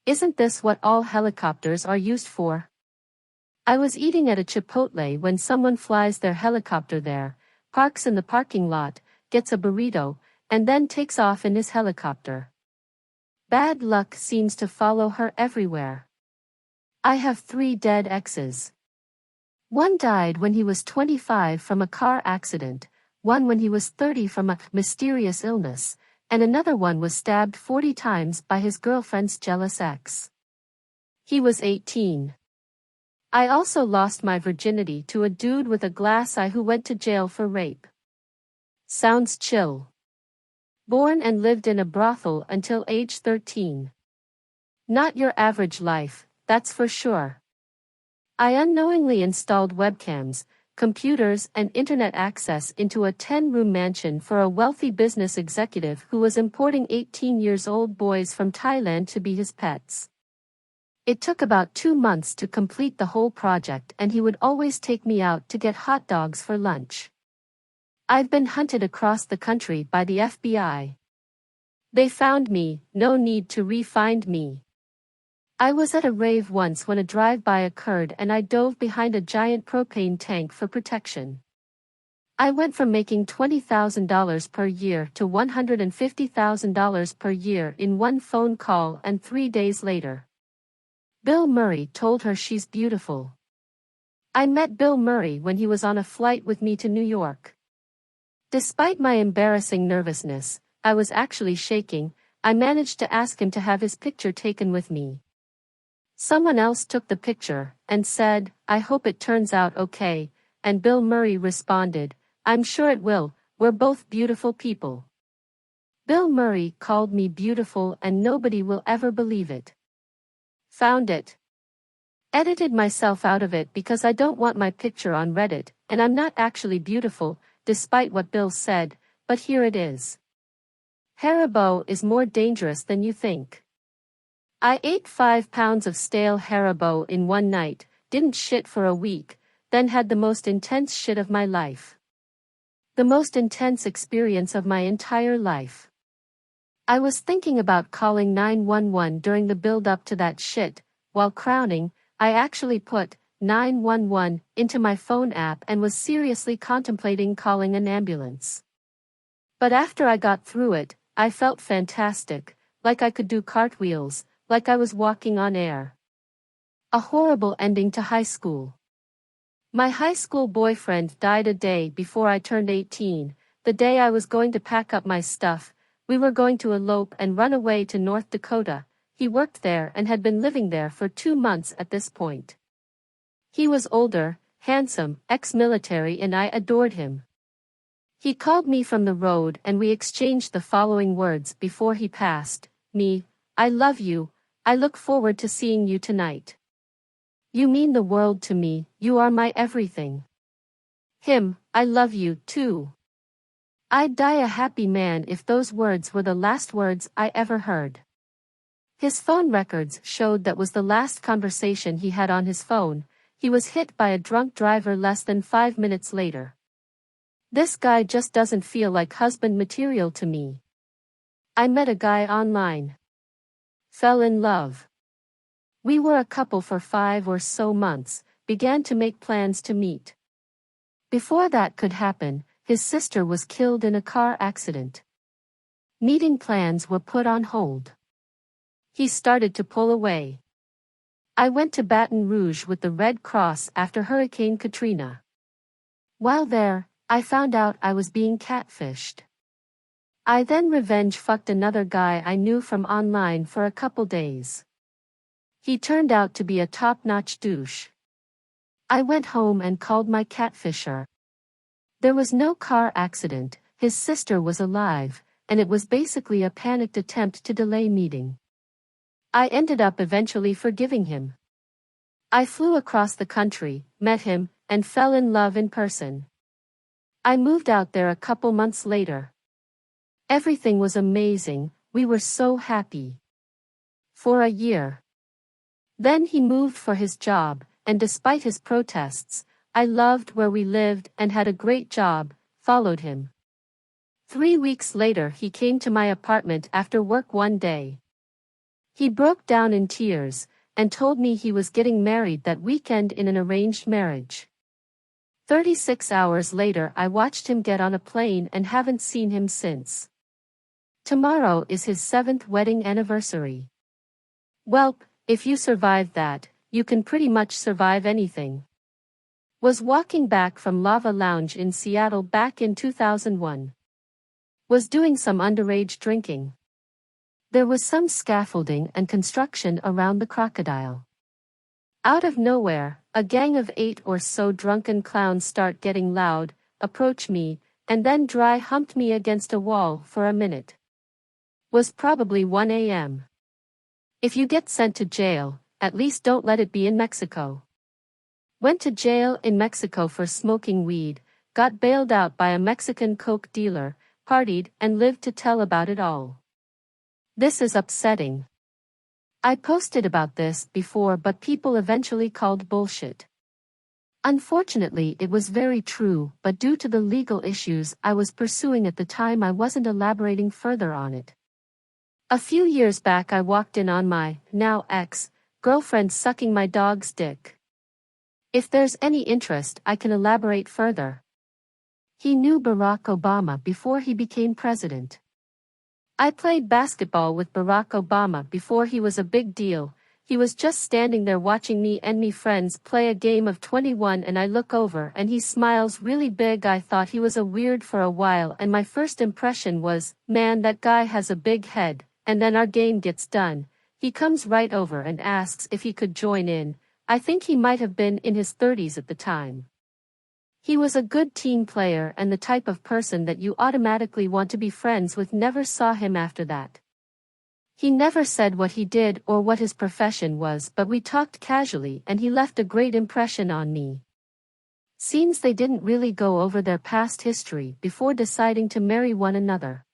Isn't this what all helicopters are used for? I was eating at a Chipotle when someone flies their helicopter there, parks in the parking lot, gets a burrito, and then takes off in his helicopter. Bad luck seems to follow her everywhere. I have 3 dead exes. One died when he was 25 from a car accident, one when he was 30 from a mysterious illness, and another one was stabbed 40 times by his girlfriend's jealous ex. He was 18. I also lost my virginity to a dude with a glass eye who went to jail for rape. Sounds chill. Born and lived in a brothel until age 13. Not your average life, that's for sure. I unknowingly installed webcams, computers and internet access into a 10-room mansion for a wealthy business executive who was importing 18-year-old boys from Thailand to be his pets. It took about 2 months to complete the whole project, and he would always take me out to get hot dogs for lunch. I've been hunted across the country by the FBI. They found me, no need to re-find me. I was at a rave once when a drive-by occurred and I dove behind a giant propane tank for protection. I went from making $20,000 per year to $150,000 per year in one phone call, and 3 days later, Bill Murray told her she's beautiful. I met Bill Murray when he was on a flight with me to New York. Despite my embarrassing nervousness, I was actually shaking. I managed to ask him to have his picture taken with me. Someone else took the picture and said, "I hope it turns out okay," and Bill Murray responded, "I'm sure it will, we're both beautiful people." Bill Murray called me beautiful and nobody will ever believe it. Found it. Edited myself out of it because I don't want my picture on Reddit, and I'm not actually beautiful, despite what Bill said, but here it is. Haribo is more dangerous than you think. I ate 5 pounds of stale Haribo in one night, didn't shit for a week, then had the most intense shit of my life. The most intense experience of my entire life. I was thinking about calling 911 during the build-up to that shit. While crowning, I actually put 911 into my phone app and was seriously contemplating calling an ambulance. But after I got through it, I felt fantastic, like I could do cartwheels, like I was walking on air. A horrible ending to high school. My high school boyfriend died a day before I turned 18, the day I was going to pack up my stuff. We were going to elope and run away to North Dakota. He worked there and had been living there for 2 months at this point. He was older, handsome, ex-military, and I adored him. He called me from the road and we exchanged the following words before he passed: "Me, I love you. I look forward to seeing you tonight. You mean the world to me, you are my everything." Him, "I love you, too." I'd die a happy man if those words were the last words I ever heard. His phone records showed that was the last conversation he had on his phone. He was hit by a drunk driver less than 5 minutes later. This guy just doesn't feel like husband material to me. I met a guy online. Fell in love. We were a couple for 5 or so months, began to make plans to meet. Before that could happen, his sister was killed in a car accident. Meeting plans were put on hold. He started to pull away. I went to Baton Rouge with the Red Cross after Hurricane Katrina. While there, I found out I was being catfished. I then revenge fucked another guy I knew from online for a couple days. He turned out to be a top-notch douche. I went home and called my catfisher. There was no car accident, his sister was alive, and it was basically a panicked attempt to delay meeting. I ended up eventually forgiving him. I flew across the country, met him, and fell in love in person. I moved out there a couple months later. Everything was amazing, we were so happy. For a year. Then he moved for his job, and despite his protests, I loved where we lived and had a great job, followed him. 3 weeks later he came to my apartment after work one day. He broke down in tears, and told me he was getting married that weekend in an arranged marriage. 36 hours later I watched him get on a plane and haven't seen him since. Tomorrow is his 7th wedding anniversary. Well, if you survive that, you can pretty much survive anything. Was walking back from Lava Lounge in Seattle back in 2001. Was doing some underage drinking. There was some scaffolding and construction around the crocodile. Out of nowhere, a gang of 8 or so drunken clowns start getting loud, approach me, and then dry humped me against a wall for a minute. Was probably 1 a.m. If you get sent to jail, at least don't let it be in Mexico. Went to jail in Mexico for smoking weed, got bailed out by a Mexican coke dealer, partied and lived to tell about it all. This is upsetting. I posted about this before but people eventually called bullshit. Unfortunately it was very true, but due to the legal issues I was pursuing at the time I wasn't elaborating further on it. A few years back I walked in on my, now ex-girlfriend sucking my dog's dick. If there's any interest I can elaborate further. He knew Barack Obama before he became president. I played basketball with Barack Obama before he was a big deal. He was just standing there watching me and me friends play a game of 21 and I look over and he smiles really big. I thought he was a weird for a while and my first impression was, man, that guy has a big head. And then our game gets done. He comes right over and asks if he could join in. I think he might have been in his 30s at the time. He was a good team player and the type of person that you automatically want to be friends with. Never saw him after that. He never said what he did or what his profession was, but we talked casually and he left a great impression on me. Seems they didn't really go over their past history before deciding to marry one another.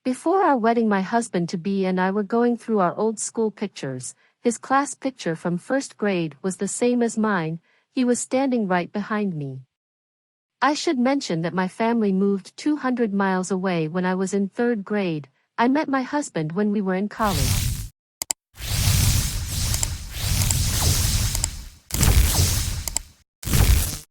Before our wedding my husband-to-be and I were going through our old school pictures. His class picture from first grade was the same as mine. He was standing right behind me. I should mention that my family moved 200 miles away when I was in 3rd grade. I met my husband when we were in college.